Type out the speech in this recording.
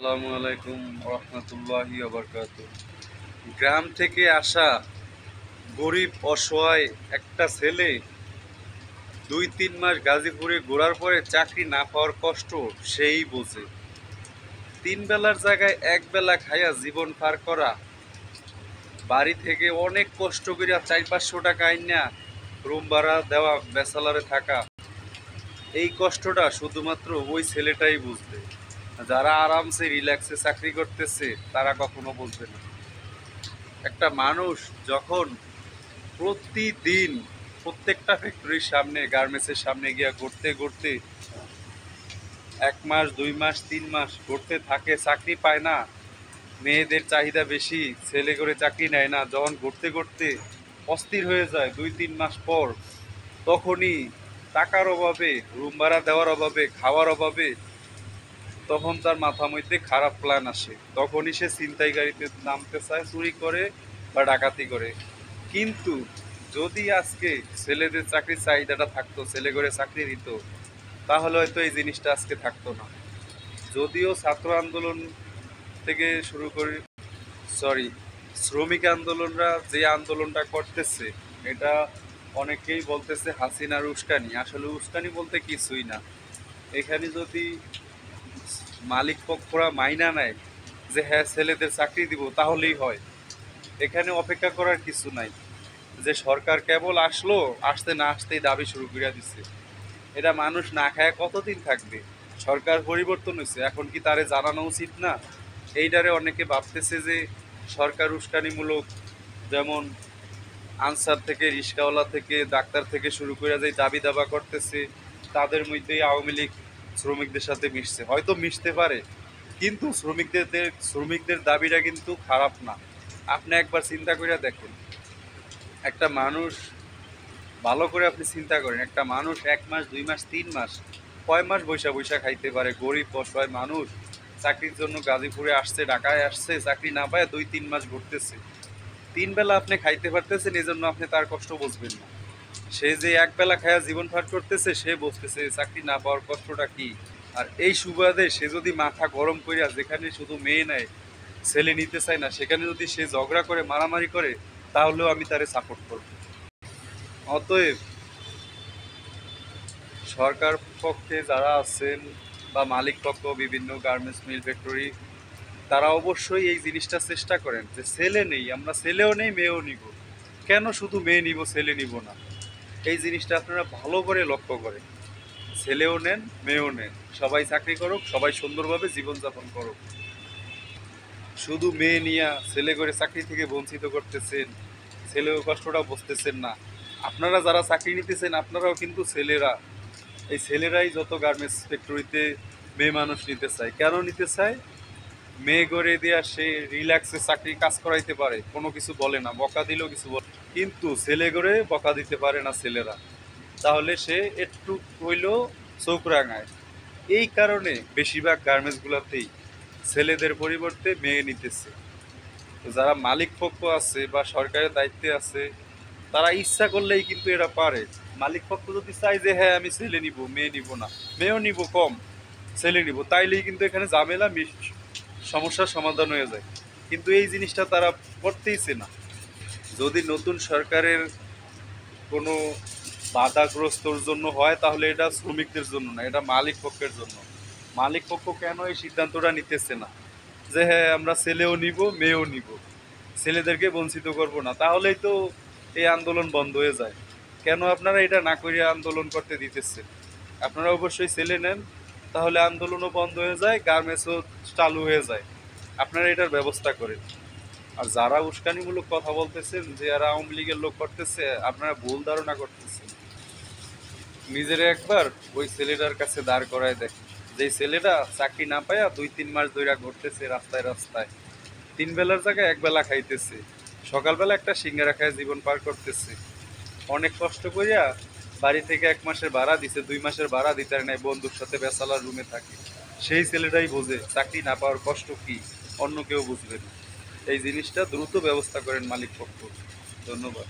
আসসালামু আলাইকুম রহমতুল্লাহি ওয়া বারাকাতুহু। গ্রাম থেকে আসা গরিব অসহায় একটা ছেলে 2-3 মাস গাজীপুরে ঘোরার পরে চাকরি না পাওয়ার কষ্ট সেই বোঝে। 3 বেলার জায়গায় 1 বেলা খাইয়া জীবন পার করা, বাড়ি থেকে অনেক কষ্ট করিয়া 400-500 টাকা আইনা রুম ভাড়া দেওয়া, ব্যাচেলারে থাকা, এই কষ্টটা শুধুমাত্র ওই ছেলেটাই বুঝবে। যারা আরামসে রিল্যাক্সে চাকরি করতেছে তারা কখনো বুঝবে না। একটা মানুষ যখন প্রতিদিন প্রত্যেকটা ফ্যাক্টরির সামনে, গার্মেন্টসের সামনে গিয়া ঘুরতে ঘুরতে 1 মাস 2 মাস 3 মাস ঘুরতে থাকে, চাকরি পায় না, মেয়েদের চাহিদা বেশি, ছেলে করে চাকরি নেয় না, যখন ঘুরতে ঘুরতে অস্থির হয়ে যায় 2-3 মাস পর, তখনই টাকার অভাবে, রুম ভাড়া দেওয়ার অভাবে, খাওয়ার অভাবে, তখন তার মাথা মধ্যে খারাপ প্ল্যান আসে। তখনই সে ছিনতাই গাড়িতে নামতে চায়, চুরি করে বা ডাকাতি করে। কিন্তু যদি আজকে ছেলেদের চাকরির চাহিদাটা থাকতো, ছেলে করে চাকরি দিত, তাহলে হয়তো এই জিনিসটা আজকে থাকতো না। যদিও ছাত্র আন্দোলন থেকে শুরু করে, সরি, শ্রমিক আন্দোলনরা যে আন্দোলনটা করতেছে, এটা অনেকেই বলতেছে হাসিনার উস্কানি। আসলে উস্কানি বলতে কিছুই না। এখানে যদি মালিক পক্ষরা মাইনা নেয় যে হ্যাঁ ছেলেদের চাকরি দিব, তাহলেই হয়। এখানে অপেক্ষা করার কিছু নাই যে সরকার কেবল আসলো, আসতে না আসতেই দাবি শুরু করে দিচ্ছে। এটা মানুষ না খায় কতদিন থাকবে? সরকার পরিবর্তন হয়েছে, এখন কি তারে জানানো উচিত না? এইটারে অনেকে ভাবতেছে যে সরকার উস্কানিমূলক, যেমন আনসার থেকে, রিক্সাওয়ালা থেকে, ডাক্তার থেকে শুরু করে যে দাবি দাবা করতেছে, তাদের মধ্যেই আওয়ামী লীগ শ্রমিকদের সাথে মিশছে। হয়তো মিশতে পারে, কিন্তু শ্রমিকদের দাবিটা কিন্তু খারাপ না। আপনি একবার চিন্তা করে দেখেন, একটা মানুষ, ভালো করে আপনি চিন্তা করেন, একটা মানুষ 1 মাস 2 মাস 3 মাস, কয় মাস বৈশা বৈশা খাইতে পারে? গরিব অসহায় মানুষ চাকরির জন্য গাজীপুরে আসছে, ঢাকায় আসছে, চাকরি না পায় 2-3 মাস ঘুরতেছে। 3 বেলা আপনি খাইতে পারতেছেন, এই জন্য আপনি তার কষ্ট বুঝবেন না। সে যে 1 বেলা খায়া জীবন পার করতেছে, সে বুঝতেছে চাকরি না পাওয়ার কষ্টটা কি। আর এই সুবাদে সে যদি মাথা গরম করিয়া, যেখানে শুধু মেয়ে নেয়, ছেলে নিতে চায় না, সেখানে যদি সে ঝগড়া করে, মারামারি করে, তাহলেও আমি তারে সাপোর্ট করব। অতএব সরকার পক্ষে যারা আছেন বা মালিক পক্ষ, বিভিন্ন গার্মেন্টস মিল, ফ্যাক্টরি, তারা অবশ্যই এই জিনিসটা চেষ্টা করেন যে ছেলে নেই, আমরা ছেলেও নেই, মেয়েও নিব। কেন শুধু মেয়ে নিব, ছেলে নিব না? এই জিনিসটা আপনারা ভালো করে লক্ষ্য করেন। ছেলেও নেন, মেয়েও নেন, সবাই চাকরি করুক, সবাই সুন্দরভাবে জীবনযাপন করুক। শুধু মেয়ে নিয়ে ছেলে করে চাকরি থেকে বঞ্চিত করতেছেন, ছেলেও কষ্টটা বুঝতেছেন না। আপনারা যারা চাকরি নিতেছেন, আপনারাও কিন্তু ছেলেরা। এই ছেলেরাই যত গার্মেন্টস ফ্যাক্টরিতে মেয়ে মানুষ নিতে চায়। কেন নিতে চায়? মেয়ে করে দেওয়া, সে রিল্যাক্সে চাকরি কাজ করাইতে পারে, কোনো কিছু বলে না, বকা দিলেও কিছু বলে। কিন্তু ছেলে করে বকা দিতে পারে না ছেলেরা, তাহলে সে একটু হইলেও চোখ রাঙায়। এই কারণে বেশিরভাগ গার্মেন্টসগুলোতেই ছেলেদের পরিবর্তে মেয়ে নিতেছে। তো যারা মালিক পক্ষ আছে বা সরকারের দায়িত্বে আছে, তারা ইচ্ছা করলেই কিন্তু এরা পারে। মালিক পক্ষ যদি চায় যে হ্যাঁ আমি ছেলে নিব, মেয়ে নিব না, মেয়েও নিব কম, ছেলে নিব, তাইলেই কিন্তু এখানে ঝামেলা, সমস্যার সমাধান হয়ে যায়। কিন্তু এই জিনিসটা তারা করতেইছে না। যদি নতুন সরকারের কোনো বাধাগ্রস্তর জন্য হয়, তাহলে এটা শ্রমিকদের জন্য না, এটা মালিক পক্ষের জন্য। মালিক পক্ষ কেন এই সিদ্ধান্তটা নিতেছে না যে হ্যাঁ আমরা ছেলেও নিব, মেয়েও নিব, ছেলেদেরকে বঞ্চিত করব না? তাহলেই তো এই আন্দোলন বন্ধ হয়ে যায়। কেন আপনারা এটা না করিয়া আন্দোলন করতে দিতেছেন? আপনারা অবশ্যই ছেলে নেন, তাহলে আন্দোলনও বন্ধ হয়ে যায়, গার্মেন্টসও চালু হয়ে যায়। আপনারা এটার ব্যবস্থা করেন। আর যারা উস্কানিমূলক কথা বলতেছেন যে এরা আওয়ামী লীগের লোক করতেছে, আপনারা ভুল ধারণা করতেছেন। নিজেরা একবার ওই ছেলেটার কাছে দাঁড় করায় দেখেন, যে ছেলেটা চাকরি না পায়া 2-3 মাস ধরে ঘুরতেছে রাস্তায় রাস্তায়, 3 বেলার জায়গায় 1 বেলা খাইতেছে, সকালবেলা একটা সিঙ্গারা খায় জীবন পার করতেছে, অনেক কষ্ট করিয়া বাড়ি থেকে 1 মাসের ভাড়া দিছে, 2 মাসের ভাড়া দিতে নাই, বন্ধুর সাথে বেসালার রুমে থাকে। সেই ছেলেটাই বোঝে চাকরি না পাওয়ার কষ্ট কি, অন্য কেউ বুঝবে না। এই জিনিসটা দ্রুত ব্যবস্থা করেন মালিক পক্ষ। ধন্যবাদ।